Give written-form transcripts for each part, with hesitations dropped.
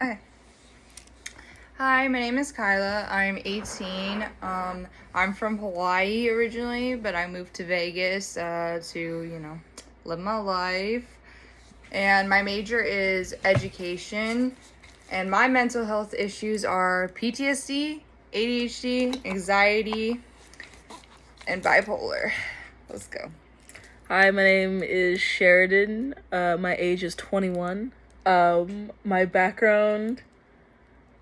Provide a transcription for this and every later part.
Okay. Hi, my name is Kyla. I'm 18. I'm from Hawaii originally, but I moved to Vegas to live my life. And my major is education. And my mental health issues are PTSD, ADHD, anxiety, and bipolar. Let's go. Hi, my name is Sheridan. My age is 21. My background.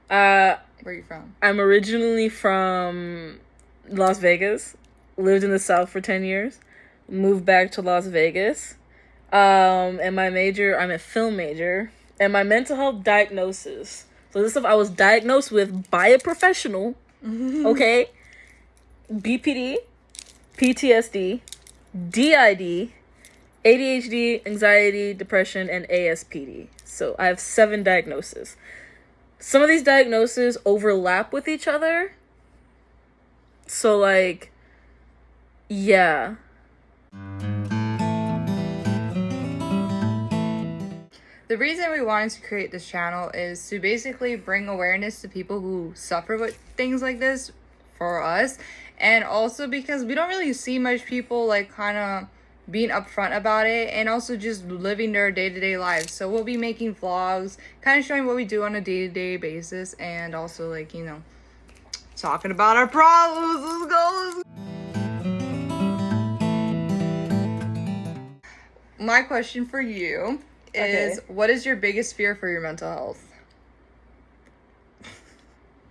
Where are you from? I'm originally from Las Vegas. Lived in the South for 10 years. Moved back to Las Vegas. And my major, I'm a film major. And my mental health diagnosis. So this stuff I was diagnosed with by a professional. Okay? BPD, PTSD, DID, ADHD, anxiety, depression, and ASPD. So I have 7 diagnoses. Some of these diagnoses overlap with each other. So, yeah. The reason we wanted to create this channel is to basically bring awareness to people who suffer with things like this for us. And also because we don't really see much people kind of being upfront about it, and also just living their day-to-day lives. So we'll be making vlogs, kind of showing what we do on a day-to-day basis, and also talking about our problems. Let's go. My question for you is, what is your biggest fear for your mental health?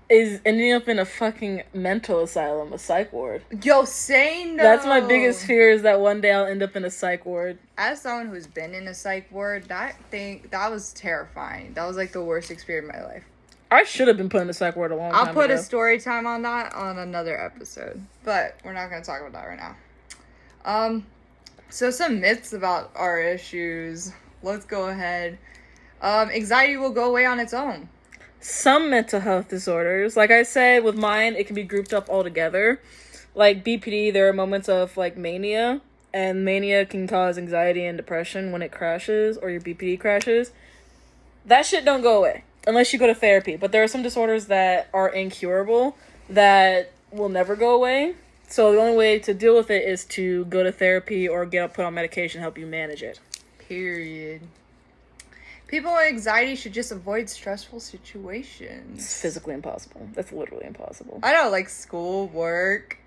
Is ending up in a fucking mental asylum, a psych ward. Yo, say no. That's my biggest fear, is that one day I'll end up in a psych ward. As someone who's been in a psych ward, that was terrifying. That was the worst experience of my life. I should have been put in a psych ward a long time ago. I'll put a story time on that on another episode, but we're not going to talk about that right now. So some myths about our issues. Let's go ahead. Anxiety will go away on its own. Some mental health disorders, like I said, with mine, it can be grouped up all together. Like BPD, there are moments of mania, and mania can cause anxiety and depression when it crashes or your BPD crashes. That shit don't go away unless you go to therapy. But there are some disorders that are incurable that will never go away. So the only way to deal with it is to go to therapy or get put on medication to help you manage it. Period. People with anxiety should just avoid stressful situations. It's physically impossible. That's literally impossible. I know, school, work,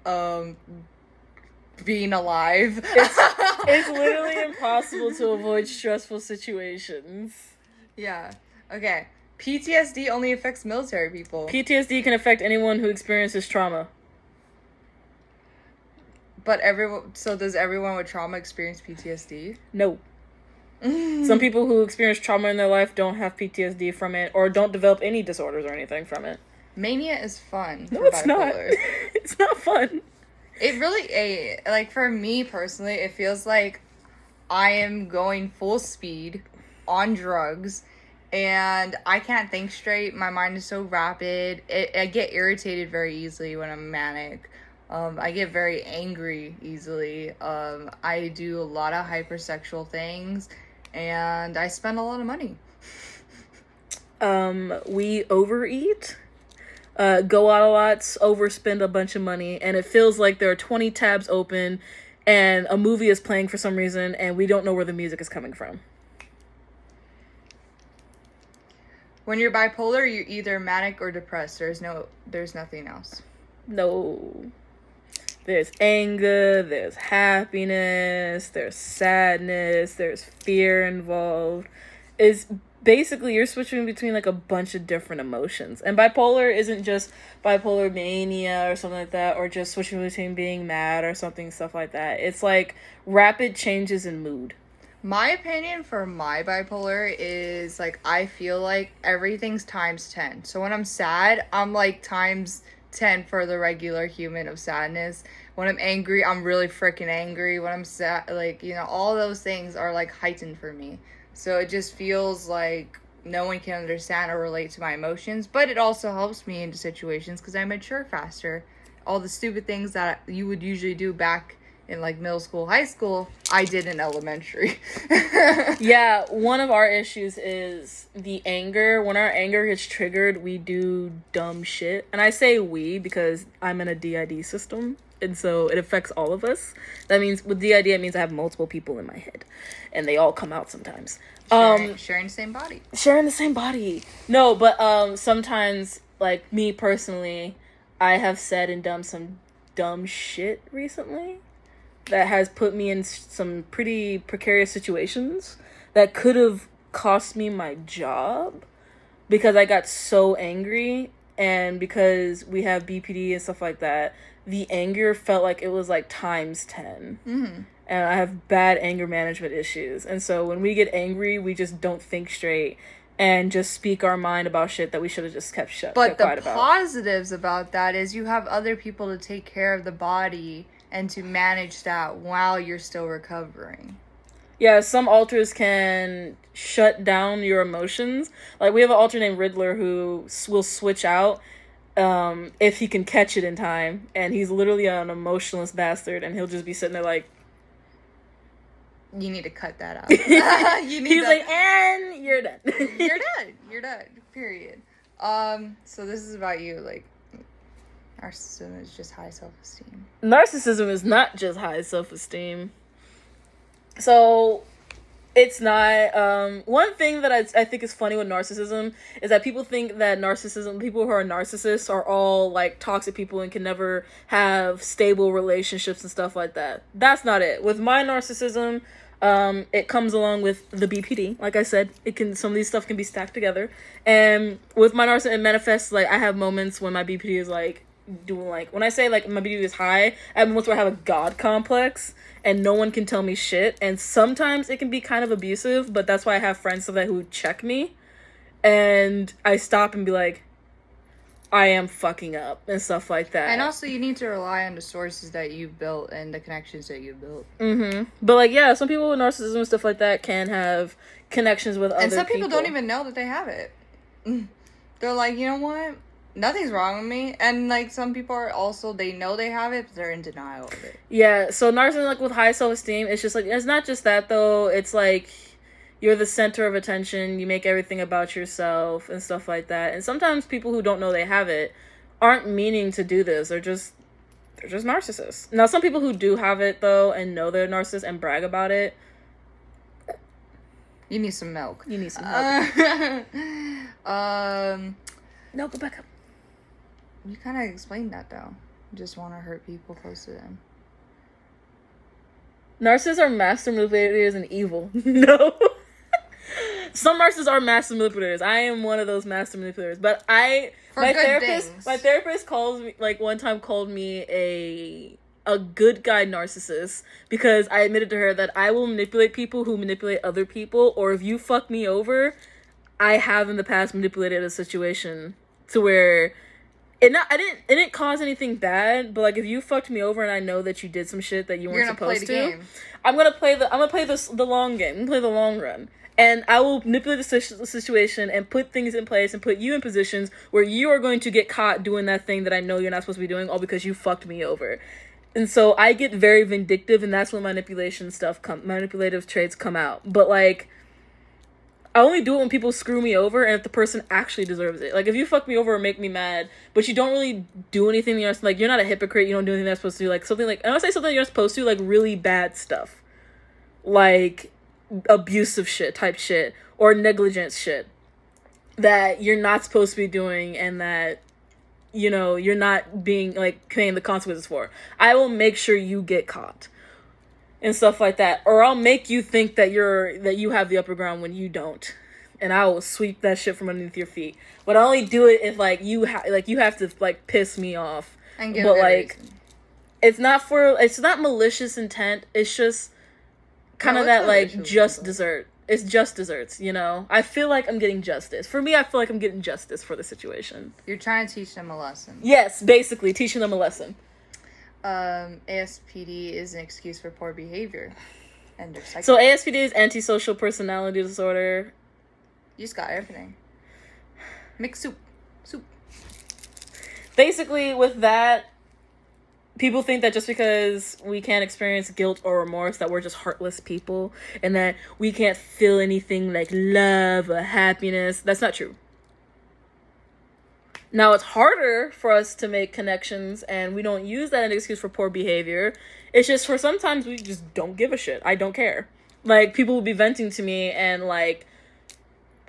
being alive. It's literally impossible to avoid stressful situations. Yeah. Okay. PTSD only affects military people. PTSD can affect anyone who experiences trauma. But does everyone with trauma experience PTSD? No. Some people who experience trauma in their life don't have PTSD from it, or don't develop any disorders or anything from it. Mania is fun. No, it's not. It's not fun. It really, for me personally, it feels like I am going full speed on drugs, and I can't think straight. My mind is so rapid. I get irritated very easily when I'm manic. I get very angry easily. I do a lot of hypersexual things, and I spend a lot of money. We overeat, go out a lot, overspend a bunch of money, and it feels like there are 20 tabs open and a movie is playing for some reason and we don't know where the music is coming from. When you're bipolar, you're either manic or depressed. There's nothing else. No. There's anger, there's happiness, there's sadness, there's fear involved. It's basically you're switching between a bunch of different emotions. And bipolar isn't just bipolar mania or something like that, or just switching between being mad or stuff like that. It's rapid changes in mood. My opinion for my bipolar is I feel like everything's times 10. So when I'm sad, I'm times 10 for the regular human of sadness. When I'm angry, I'm really freaking angry. When I'm sad, all those things are heightened for me. So it just feels like no one can understand or relate to my emotions, but it also helps me into situations because I mature faster. All the stupid things that you would usually do back in like middle school, high school, I did in elementary. Yeah, one of our issues is the anger. When our anger gets triggered, we do dumb shit. And I say we because I'm in a DID system, and so it affects all of us. That means with DID, it means I have multiple people in my head, and they all come out sometimes. Sharing the same body. Sharing the same body. No, but sometimes, like me personally, I have said and done some dumb shit recently that has put me in some pretty precarious situations that could have cost me my job because I got so angry, and because we have BPD and stuff like that, the anger felt like it was like times 10. Mm-hmm. And I have bad anger management issues. And so when we get angry, we just don't think straight and just speak our mind about shit that we should have just kept But quiet the about. positives about that is you have other people to take care of the body and to manage that while you're still recovering. Yeah, some alters can shut down your emotions. Like, we have an alter named Riddler who will switch out if he can catch it in time. And he's literally an emotionless bastard, and he'll just be sitting there like... You need to cut that out. He's like, and you're done. You're done. You're done. Period. So this is about you, like... Narcissism is just high self-esteem. Narcissism is not just high self-esteem. So, it's not... one thing that I think is funny with narcissism is that people think that people who are narcissists are all, like, toxic people and can never have stable relationships and stuff like that. That's not it. With my narcissism, it comes along with the BPD. Like I said, some of these stuff can be stacked together. And with my narcissism, it manifests, like, I have moments when my BPD is, like, doing, like, when I say, like, my BPD is high, I have moments where I have a God complex, and no one can tell me shit, and sometimes it can be kind of abusive, but that's why I have friends so that who check me, and I stop and be like, I am fucking up, and stuff like that. And also, you need to rely on the sources that you've built and the connections that you've built. Mm-hmm. But, like, yeah, some people with narcissism and stuff like that can have connections with other people. And some people don't even know that they have it. They're like, you know what? Nothing's wrong with me. And, like, some people are also, they know they have it, but they're in denial of it. Yeah, so narcissism, like, with high self-esteem, it's just, like, it's not just that, though. It's, like, you're the center of attention, you make everything about yourself, and stuff like that. And sometimes people who don't know they have it aren't meaning to do this. They're just narcissists. Now, some people who do have it, though, and know they're narcissists and brag about it... You need some milk. You need some milk. No, go back up. You kind of explained that, though. You just want to hurt people close to them. Narcissists are master manipulators and evil. No. Some narcissists are master manipulators. I am one of those master manipulators. But my therapist calls me, like, one time called me a good guy narcissist because I admitted to her that I will manipulate people who manipulate other people, or if you fuck me over, I have in the past manipulated a situation to where it didn't cause anything bad, but, like, if you fucked me over and I know that you did some shit that you weren't supposed to, game. I'm gonna play the long game. I'm gonna play the long run. And I will manipulate the situation and put things in place and put you in positions where you are going to get caught doing that thing that I know you're not supposed to be doing, all because you fucked me over. And so I get very vindictive, and that's when manipulative traits come out. But, like, I only do it when people screw me over and if the person actually deserves it. Like, if you fuck me over or make me mad, but you don't really do anything you're like, you're not a hypocrite, you don't do anything you're supposed to do, like, something like, I want to say something you're supposed to, like, really bad stuff. Like, abusive shit, type shit, or negligence shit that you're not supposed to be doing and that, you know, you're not being, like, paying the consequences for. I will make sure you get caught. And stuff like that. Or I'll make you think that you have the upper ground when you don't. And I will sweep that shit from underneath your feet. But I only do it if, like, you have to, like, piss me off. And give but, it a like, reason. it's not malicious intent. It's just kind of that, like, just dessert. It's just desserts, you know? I feel like I'm getting justice. For me, I feel like I'm getting justice for the situation. You're trying to teach them a lesson. Yes, basically, teaching them a lesson. ASPD is an excuse for poor behavior. And they're psychopaths. So ASPD is antisocial personality disorder. You just got everything. Mix soup. Basically, with that, people think that just because we can't experience guilt or remorse that we're just heartless people and that we can't feel anything like love or happiness. That's not true. Now, it's harder for us to make connections, and we don't use that as an excuse for poor behavior. It's just for sometimes we just don't give a shit. I don't care. Like, people will be venting to me, and, like,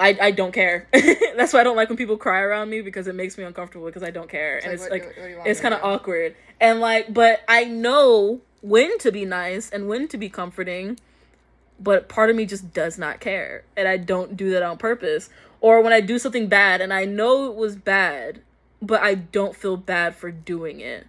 I don't care. That's why I don't like when people cry around me, because it makes me uncomfortable, because I don't care. And it's, what it's kind of awkward. And, like, but I know when to be nice and when to be comforting, but part of me just does not care. And I don't do that on purpose. Or when I do something bad and I know it was bad, but I don't feel bad for doing it.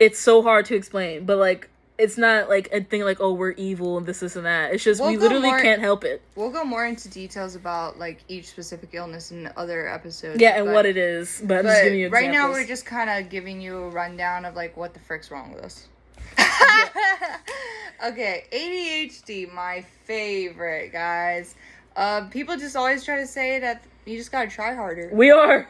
It's so hard to explain, but, like, it's not like a thing like, oh, we're evil and this and that. It's just we literally can't help it. We'll go more into details about, like, each specific illness in other episodes. Yeah, and what it is. But I'm just giving you examples. Right now we're just kind of giving you a rundown of, like, what the frick's wrong with us. Okay, ADHD, my favorite, guys. People just always try to say that you just gotta try harder. We are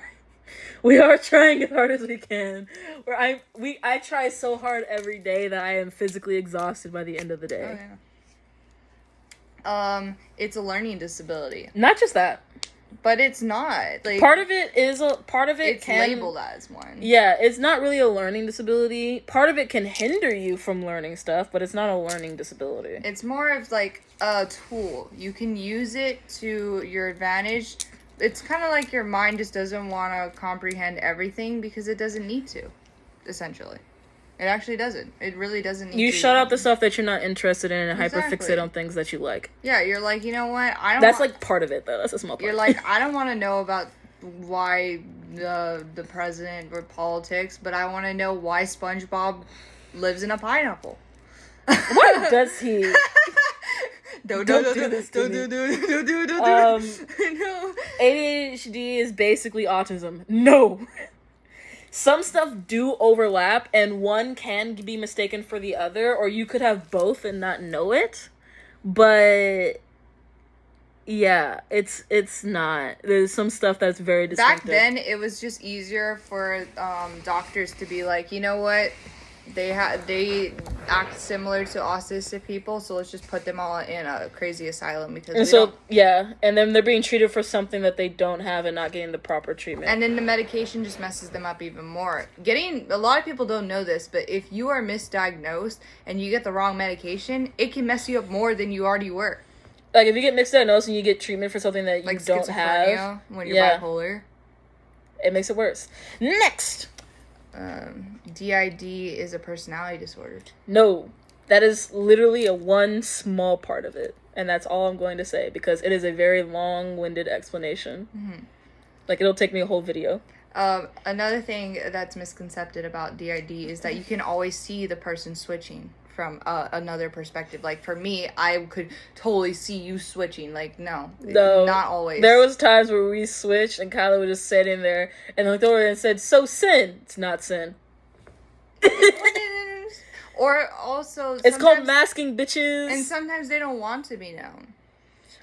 trying as hard as we can. I try so hard every day that I am physically exhausted by the end of the day. Oh, yeah. It's a learning disability. Not just that. But it's not. Like, it's labeled as one. Yeah, it's not really a learning disability. Part of it can hinder you from learning stuff, but it's not a learning disability. It's more of like a tool. You can use it to your advantage. It's kind of like your mind just doesn't want to comprehend everything because it doesn't need to, essentially. It actually doesn't. It really doesn't need to. You shut out the stuff that you're not interested in and hyperfixate on things that you like. Yeah, you're like, you know what? That's like part of it, though. That's a small part. You're like, I don't want to know about why the president or politics, but I want to know why SpongeBob lives in a pineapple. Why does he? Don't do this to me. No. ADHD is basically autism. No. Some stuff do overlap, and one can be mistaken for the other, or you could have both and not know it. But yeah, it's not. There's some stuff that's very distinctive. Back then, it was just easier for doctors to be like, you know what? They act similar to autistic people, so let's just put them all in a crazy asylum because and then they're being treated for something that they don't have and not getting the proper treatment. And then the medication just messes them up even more. A lot of people don't know this, but if you are misdiagnosed and you get the wrong medication, it can mess you up more than you already were. Like if you get misdiagnosed and you get treatment for something that you don't have, when you're bipolar, it makes it worse. Next. DID is a personality disorder. No, that is literally one small part of it, and that's all I'm going to say because it is a very long-winded explanation. Mm-hmm. Like it'll take me a whole video. Another thing that's misconcepted about DID is that you can always see the person switching from another perspective. Like for me, I could totally see you switching. Like no, not always. There was times where we switched and Kyla would just sit in there and looked over and said, "So sin." It's not sin. Or also it's called masking, bitches. And sometimes they don't want to be known.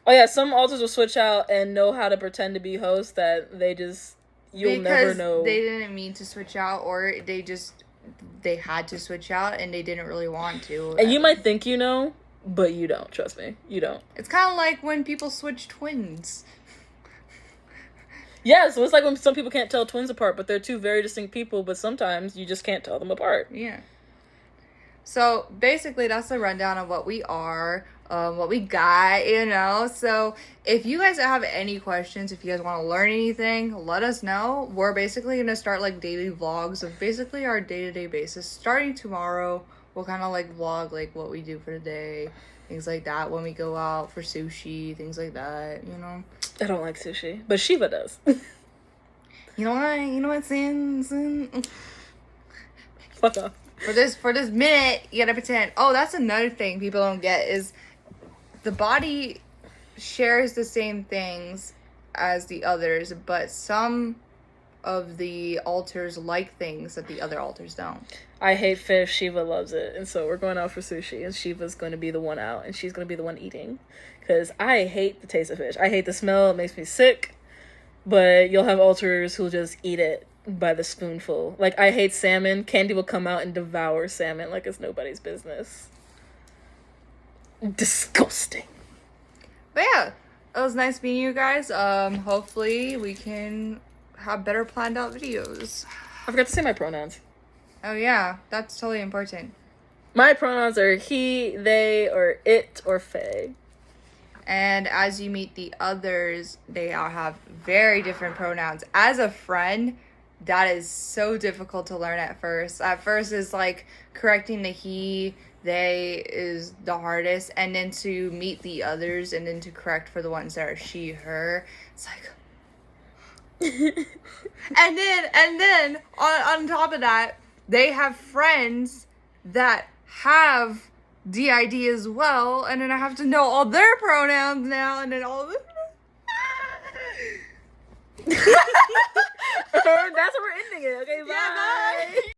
Oh yeah, some alters will switch out and know how to pretend to be hosts that you'll never know. They didn't mean to switch out, or they had to switch out and they didn't really want to. And you might think you know, but you don't. Trust me, you don't. It's kind of like when people switch twins. Yeah, so it's like when some people can't tell twins apart, but they're two very distinct people, but sometimes you just can't tell them apart. Yeah. So basically that's the rundown of what we are, what we got, you know. So if you guys have any questions, if you guys want to learn anything, let us know. We're basically going to start like daily vlogs of basically our day-to-day basis. Starting tomorrow, we'll kind of like vlog like what we do for the day, things like that, when we go out for sushi, things like that, you know. I don't like sushi, but Shiva does. You know what, Sin? Fuck off. For this minute, you gotta pretend. Oh, that's another thing people don't get is the body shares the same things as the others, but some of the alters like things that the other alters don't. I hate fish. Shiva loves it, and so we're going out for sushi, and Shiva's going to be the one out, and she's going to be the one eating, because I hate the taste of fish. I hate the smell. It makes me sick. But you'll have alters who'll just eat it by the spoonful. Like, I hate salmon. Candy will come out and devour salmon like it's nobody's business. Disgusting. But yeah, it was nice meeting you guys. Hopefully we can have better planned out videos. I forgot to say my pronouns. Oh yeah, that's totally important. My pronouns are he, they, or it, or they. And as you meet the others, they all have very different pronouns. As a friend, that is so difficult to learn at first. At first, it's like correcting the he, they is the hardest. And then to meet the others and then to correct for the ones that are she, her. It's like... and then on top of that, they have friends that have DID as well, and then I have to know all their pronouns now, and then all this. That's where we're ending it. Okay, bye. Yeah, bye.